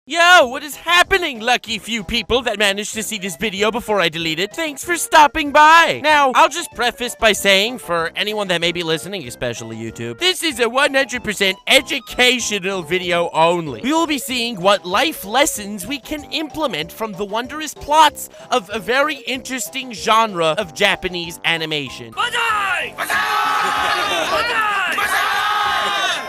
Yo, what is happening, lucky few people that managed to see this video before I delete it? Thanks for stopping by. Now, I'll just preface by saying, for anyone that may be listening, especially YouTube, this is a 100% educational video only. We will be seeing what life lessons we can implement from the wondrous plots of a very interesting genre of Japanese animation. Banzai!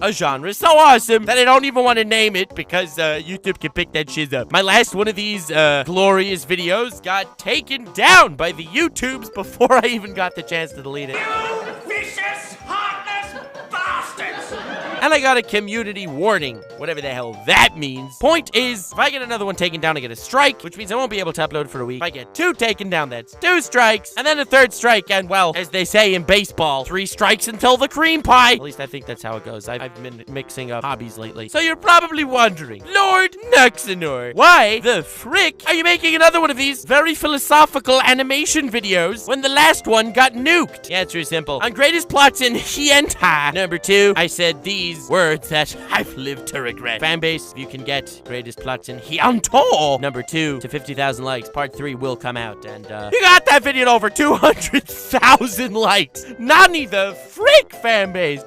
A genre so awesome that I don't even want to name it because YouTube can pick that shiz up. My last one of these glorious videos got taken down by the YouTubes before I even got the chance to delete it. You vicious, heartless bastards! And I got a community warning, whatever the hell that means. Point is, if I get another one taken down, I get a strike, which means I won't be able to upload for a week. If I get 2 taken down, that's 2 strikes, and then a 3rd strike, and well, as they say in baseball, 3 strikes until the cream pie. At least I think that's how it goes. I've been mixing up hobbies lately. So you're probably wondering, Lord 𝐻ÄNTA𝐼, why the frick are you making another one of these very philosophical animation videos when the last one got nuked? The answer is simple. On greatest plots in 𝐻ÄNTA𝐼, number 2, I said these words that I've lived to regret. Fanbase, if you can get greatest plots in 𝐻ÄNTA𝐼, number 2 to 50,000 likes, part 3 will come out, and you got that video at over 200,000 likes. Nani the frick, fanbase.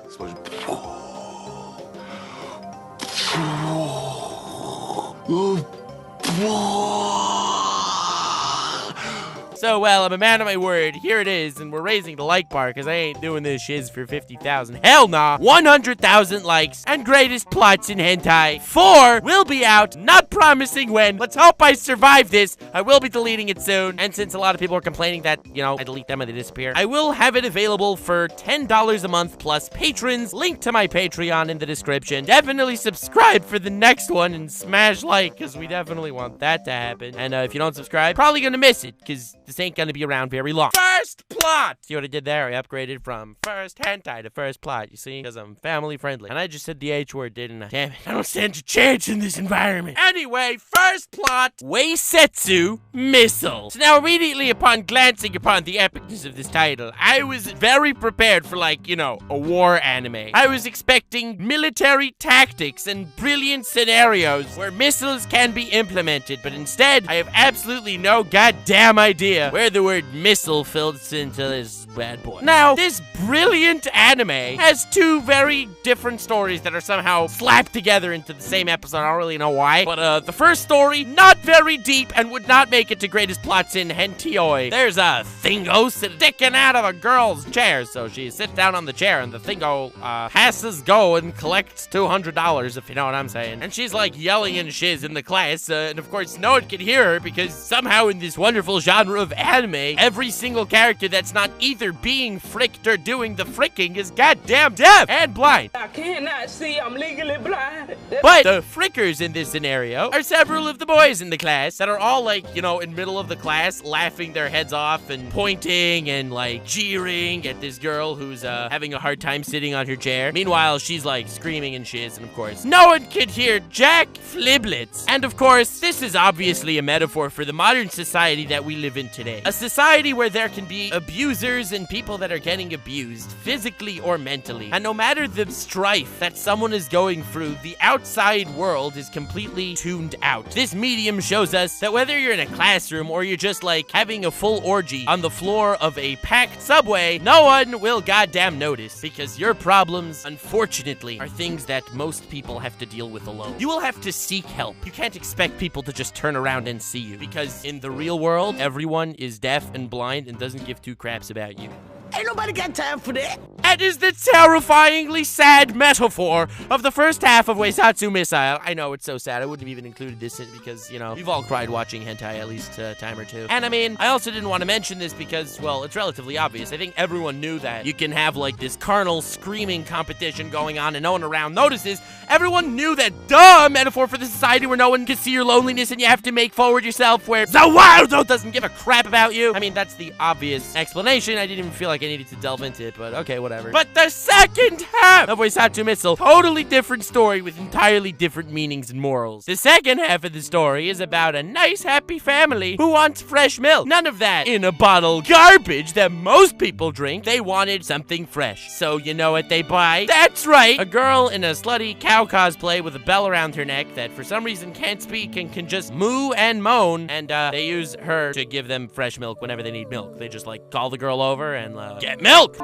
So, well, I'm a man of my word. Here it is, and we're raising the like bar because I ain't doing this shiz for 50,000. Hell nah. 100,000 likes and greatest plots in hentai 4 will be out. Not promising when. Let's hope I survive this. I will be deleting it soon. And since a lot of people are complaining that, you know, I delete them and they disappear, I will have it available for $10 a month plus patrons. Link to my Patreon in the description. Definitely subscribe for the next one and smash like because we definitely want that to happen. And if you don't subscribe, probably gonna miss it because this ain't gonna be around very long. First plot! See what I did there? I upgraded from first hentai to first plot, you see? Because I'm family friendly. And I just said the H word, didn't I? Damn it. I don't stand a chance in this environment. Anyway, first plot, Weisetsu Missile. So now immediately upon glancing upon the epicness of this title, I was very prepared for, like, you know, a war anime. I was expecting military tactics and brilliant scenarios where missiles can be implemented, but instead, I have absolutely no goddamn idea where the word missile fits into this bad boy. Now, this brilliant anime has 2 very different stories that are somehow slapped together into the same episode. I don't really know why, but the first story, not very deep and would not make it to greatest plots in 𝐻ÄNTA𝐼. There's a thingo sticking out of a girl's chair, so she sits down on the chair and the thingo passes go and collects $200, if you know what I'm saying. And she's like yelling and shiz in the class, and of course no one can hear her because somehow in this wonderful genre of anime, every single character that's not either being fricked or doing the fricking is goddamn deaf and blind. I cannot see, I'm legally blind. But the frickers in this scenario are several of the boys in the class that are all like, you know, in middle of the class, laughing their heads off and pointing and like jeering at this girl who's having a hard time sitting on her chair. Meanwhile, she's like screaming and shiz, and of course, no one could hear jack fliblets. And of course, this is obviously a metaphor for the modern society that we live in today. A society where there can be abusers and people that are getting abused, physically or mentally. And no matter the strife that someone is going through, the outside world is completely tuned out. This medium shows us that whether you're in a classroom or you're just like having a full orgy on the floor of a packed subway, no one will goddamn notice because your problems, unfortunately, are things that most people have to deal with alone. You will have to seek help. You can't expect people to just turn around and see you because in the real world, everyone is deaf and blind and doesn't give 2 craps about you. Ain't nobody got time for that. That is the terrifyingly sad metaphor of the first half of Weisetsu Missile. I know, it's so sad. I wouldn't have even included this in because, you know, we've all cried watching hentai at least a time or 2. And I mean, I also didn't want to mention this because, well, it's relatively obvious. I think everyone knew that you can have like this carnal screaming competition going on and no one around notices. Everyone knew that duh metaphor for the society where no one can see your loneliness and you have to make forward yourself where the world doesn't give a crap about you. I mean, that's the obvious explanation. I didn't even feel like I needed to delve into it, but okay, whatever. whatever. But the second half of 𝐻ヂNTA𝐼, totally different story with entirely different meanings and morals. The second half of the story is about a nice, happy family who wants fresh milk. None of that in a bottle garbage that most people drink. They wanted something fresh. So you know what they buy? That's right, a girl in a slutty cow cosplay with a bell around her neck that for some reason can't speak and can just moo and moan, and they use her to give them fresh milk whenever they need milk. They just like call the girl over and get milk!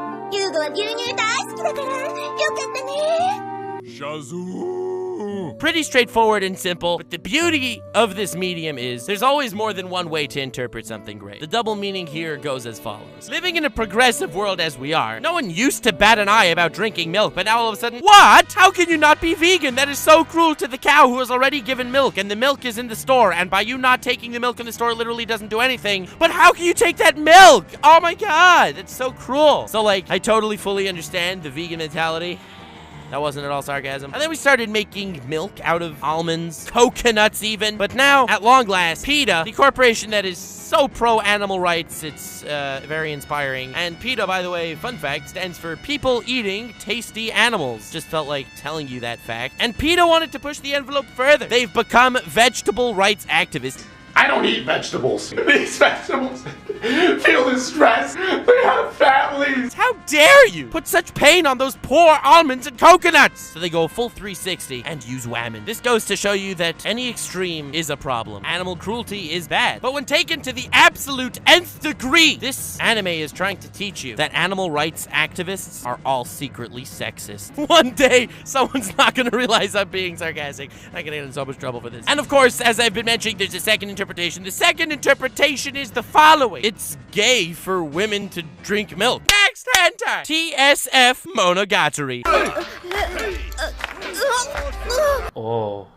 Pretty straightforward and simple, but the beauty of this medium is there's always more than one way to interpret something great. The double meaning here goes as follows. Living in a progressive world as we are, no one used to bat an eye about drinking milk, but now all of a sudden, what? How can you not be vegan? That is so cruel to the cow who is already given milk, and the milk is in the store, and by you not taking the milk in the store literally doesn't do anything. But how can you take that milk? Oh my god, that's so cruel. So like, I totally fully understand the vegan mentality. That wasn't at all sarcasm. And then we started making milk out of almonds, coconuts even. But now, at long last, PETA, the corporation that is so pro-animal rights, it's very inspiring. And PETA, by the way, fun fact, stands for People Eating Tasty Animals. Just felt like telling you that fact. And PETA wanted to push the envelope further. They've become vegetable rights activists. I don't eat vegetables. These vegetables feel distressed. They have families. How dare you put such pain on those poor almonds and coconuts? So they go full 360 and use whammon. This goes to show you that any extreme is a problem. Animal cruelty is bad. But when taken to the absolute nth degree, this anime is trying to teach you that animal rights activists are all secretly sexist. One day, someone's not gonna realize I'm being sarcastic. I'm gonna get in so much trouble for this. And of course, as I've been mentioning, there's a second interpretation. The second interpretation is the following. It's gay for women to drink milk. Next hentai! TSF Monogatari. Oh,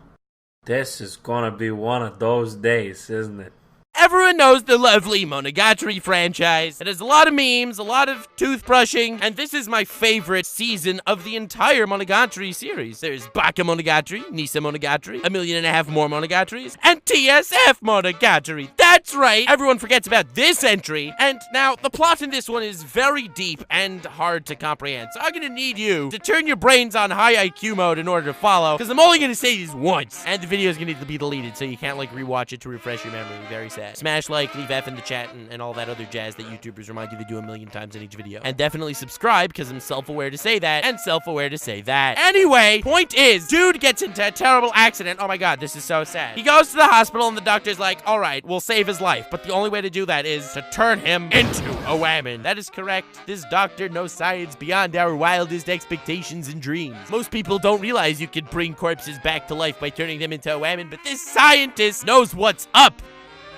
this is gonna be one of those days, isn't it? Everyone knows the lovely Monogatari franchise. It has a lot of memes, a lot of toothbrushing, and this is my favorite season of the entire Monogatari series. There's Baka Monogatari, Nisa Monogatari, 1.5 million more Monogataris, and TSF Monogatari. That's right, everyone forgets about this entry. And now, the plot in this one is very deep and hard to comprehend, so I'm gonna need you to turn your brains on high IQ mode in order to follow, because I'm only gonna say this once, and the video is gonna need to be deleted, so you can't like rewatch it to refresh your memory. Very sad. Smash like, leave F in the chat, and all that other jazz that YouTubers remind you to do 1,000,000 times in each video. And definitely subscribe, because I'm self-aware to say that, and self-aware to say that. Anyway, point is, dude gets into a terrible accident. Oh my god, this is so sad. He goes to the hospital, and the doctor's like, alright, we'll save his life, but the only way to do that is to turn him into a whammon. That is correct. This doctor knows science beyond our wildest expectations and dreams. Most people don't realize you can bring corpses back to life by turning them into a whammon, but this scientist knows what's up.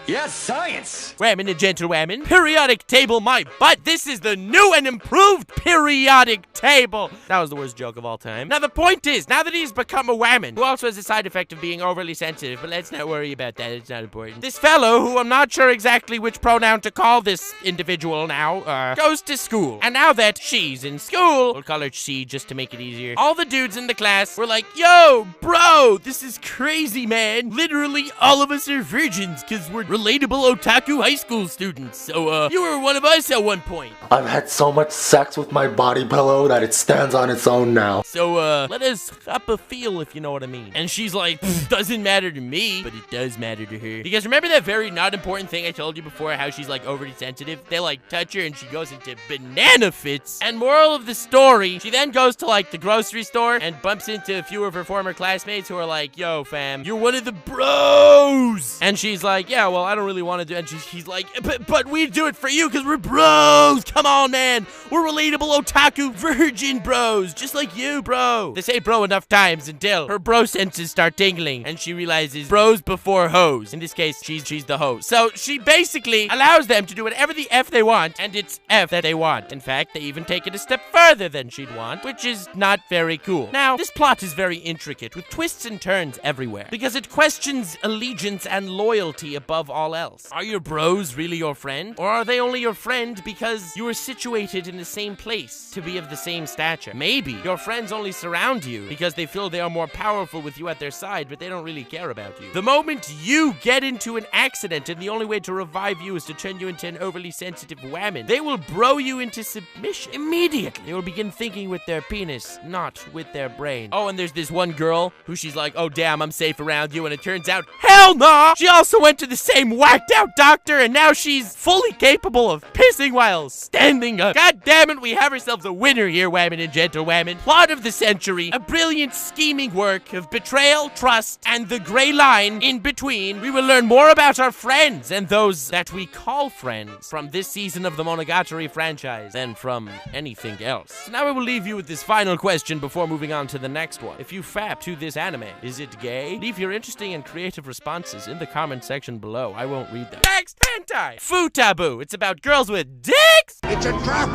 Yes, science. Whammon and gentle whammon. Periodic table my butt. This is the new and improved periodic table. That was the worst joke of all time. Now the point is, now that he's become a whammon, who also has a side effect of being overly sensitive, but let's not worry about that, it's not important. This fellow, who I'm not sure exactly which pronoun to call this individual now, goes to school. And now that she's in school, we'll call her she just to make it easier, all the dudes in the class were like, yo, bro, this is crazy, man. Literally all of us are virgins, because we're relatable otaku high school students. So, you were one of us at one point. I've had so much sex with my body pillow that it stands on its own now. So, let us up a feel, if you know what I mean. And she's like, doesn't matter to me, but it does matter to her. You guys remember that very not important thing I told you before, how she's like overly sensitive? They like touch her and she goes into banana fits. And moral of the story, she then goes to like the grocery store and bumps into a few of her former classmates who are like, yo, fam, you're one of the bros. And she's like, yeah, well, I don't really want to do it. And he's like, but we do it for you because we're bros. Come on, man. We're relatable otaku virgin bros, just like you, bro. They say bro enough times until her bro senses start tingling and she realizes bros before hoes. In this case, she's the hoe. So she basically allows them to do whatever the F they want, and it's F that they want. In fact, they even take it a step further than she'd want, which is not very cool. Now, this plot is very intricate with twists and turns everywhere because it questions allegiance and loyalty above all else? Are your bros really your friend? Or are they only your friend because you are situated in the same place to be of the same stature? Maybe your friends only surround you because they feel they are more powerful with you at their side, but they don't really care about you. The moment you get into an accident and the only way to revive you is to turn you into an overly sensitive whammon, they will bro you into submission immediately. They will begin thinking with their penis, not with their brain. Oh, and there's this one girl who she's like, oh damn, I'm safe around you, and it turns out, hell nah! She also went to the same whacked out doctor, and now she's fully capable of pissing while standing up. God damn it, we have ourselves a winner here, whammon and gentlewomen. Plot of the century, a brilliant scheming work of betrayal, trust, and the gray line in between. We will learn more about our friends and those that we call friends from this season of the Monogatari franchise than from anything else. So now I will leave you with this final question before moving on to the next one. If you fap to this anime, is it gay? Leave your interesting and creative responses in the comment section below. I won't read them. Next, hentai! Futaboo. It's about girls with dicks! It's a trap!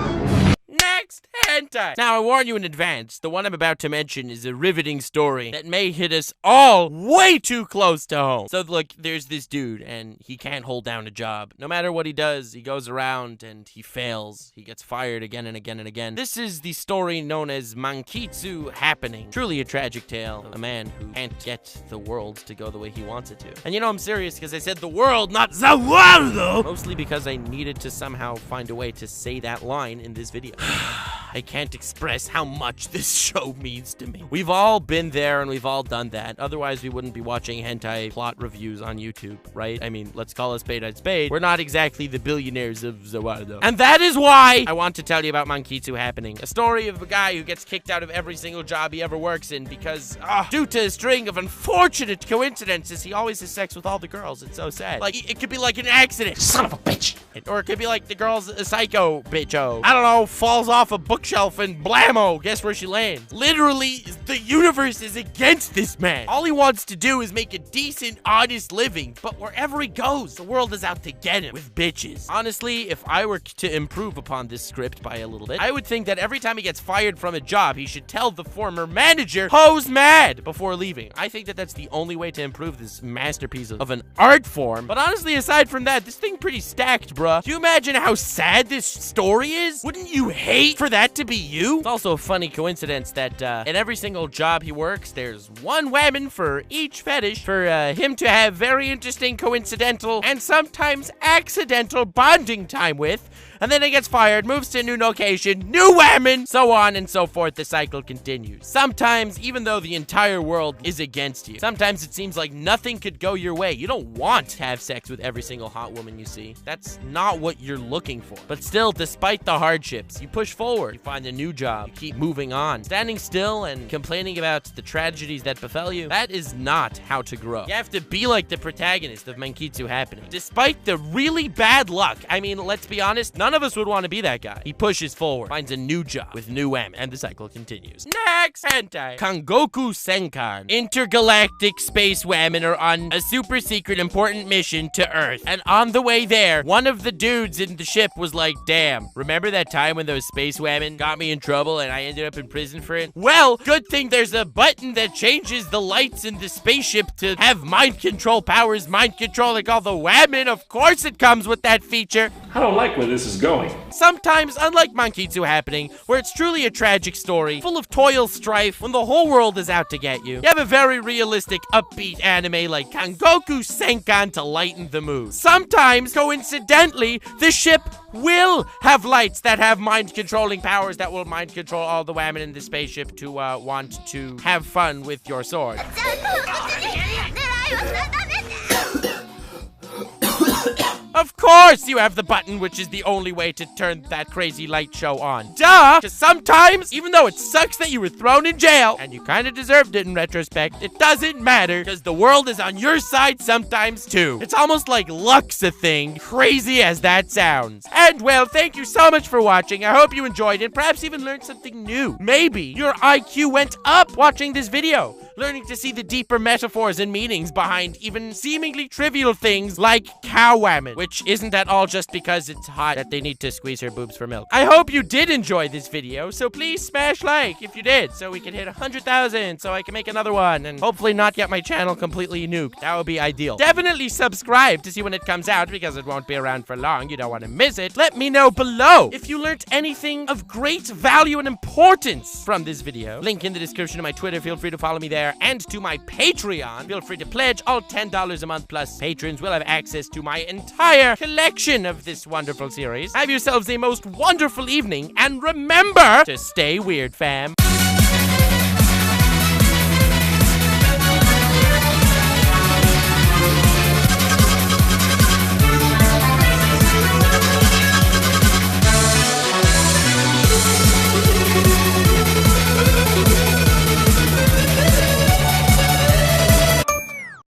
Next, hentai! Now, I warn you in advance, the one I'm about to mention is a riveting story that may hit us all way too close to home. So, look, there's this dude, and he can't hold down a job. No matter what he does, he goes around and he fails. He gets fired again and again and again. This is the story known as 𝐻𝗇NTA𝐼. Truly a tragic tale of a man who can't get the world to go the way he wants it to. And you know I'm serious because I said the world, not the world, though! Mostly because I needed to somehow find a way to say that line in this video. I can't express how much this show means to me. We've all been there and we've all done that. Otherwise, we wouldn't be watching hentai plot reviews on YouTube, right? I mean, let's call a spade a spade. We're not exactly the billionaires of Zawardo. And that is why I want to tell you about 𝐻𝗇NTA𝐼. A story of a guy who gets kicked out of every single job he ever works in because, due to a string of unfortunate coincidences, he always has sex with all the girls. It's so sad. Like, it could be like an accident. Son of a bitch. Or it could be like the girl's a psycho bitch-o. I don't know, falls off a bookshelf and blammo, guess where she lands? Literally, the universe is against this man. All he wants to do is make a decent, honest living, but wherever he goes, the world is out to get him with bitches. Honestly, if I were to improve upon this script by a little bit, I would think that every time he gets fired from a job, he should tell the former manager, "Ho's mad," before leaving. I think that that's the only way to improve this masterpiece of an art form. But honestly, aside from that, this thing pretty stacked, bruh. Do you imagine how sad this story is? Wouldn't you hate for that to be you? It's also a funny coincidence that in every single job he works, there's one whammon for each fetish for him to have very interesting, coincidental, and sometimes accidental bonding time with. And then he gets fired, moves to a new location, new whammon, so on and so forth. The cycle continues. Sometimes, even though the entire world is against you, sometimes it seems like nothing could go your way. You don't want to have sex with every single hot woman you see. That's not what you're looking for. But still, despite the hardships, you push forward. You find a new job. You keep moving on. Standing still and complaining about the tragedies that befell you, that is not how to grow. You have to be like the protagonist of 𝐻ЮNTA𝐼. Despite the really bad luck, I mean, let's be honest, none of us would want to be that guy. He pushes forward, finds a new job with new whammon, and the cycle continues. Next, hentai. Kangoku Senkan. Intergalactic space whammon are on a super secret important mission to Earth. And on the way there, one of the dudes in the ship was like, damn, remember that time when those space whammon got me in trouble and I ended up in prison for it? Well, good thing there's a button that changes the lights in the spaceship to have mind control powers, mind controlling all the whammon. Of course it comes with that feature. I don't like where this is going. Sometimes, unlike 𝐻ЮNTA𝐼, where it's truly a tragic story, full of toil, strife, when the whole world is out to get you, you have a very realistic, upbeat anime like Kangoku Senkan to lighten the mood. Sometimes, coincidentally, the ship will have lights that have mind-controlling powers that will mind-control all the whammon in the spaceship to want to have fun with your sword. Of course you have the button, which is the only way to turn that crazy light show on. Duh! Because sometimes, even though it sucks that you were thrown in jail, and you kind of deserved it in retrospect, it doesn't matter, because the world is on your side sometimes too. It's almost like luck's a thing, crazy as that sounds. And well, thank you so much for watching. I hope you enjoyed it, perhaps even learned something new. Maybe your IQ went up watching this video. learning to see the deeper metaphors and meanings behind even seemingly trivial things like cow women, which isn't at all just because it's hot that they need to squeeze her boobs for milk. I hope you did enjoy this video, so please smash like if you did, so we can hit 100,000, so I can make another one, and hopefully not get my channel completely nuked. That would be ideal. Definitely subscribe to see when it comes out, because it won't be around for long. You don't want to miss it. Let me know below if you learned anything of great value and importance from this video. Link in the description to my Twitter. Feel free to follow me there, and to my Patreon. Feel free to pledge. All $10 a month plus patrons will have access to my entire collection of this wonderful series. Have yourselves a most wonderful evening, and remember to stay weird, fam.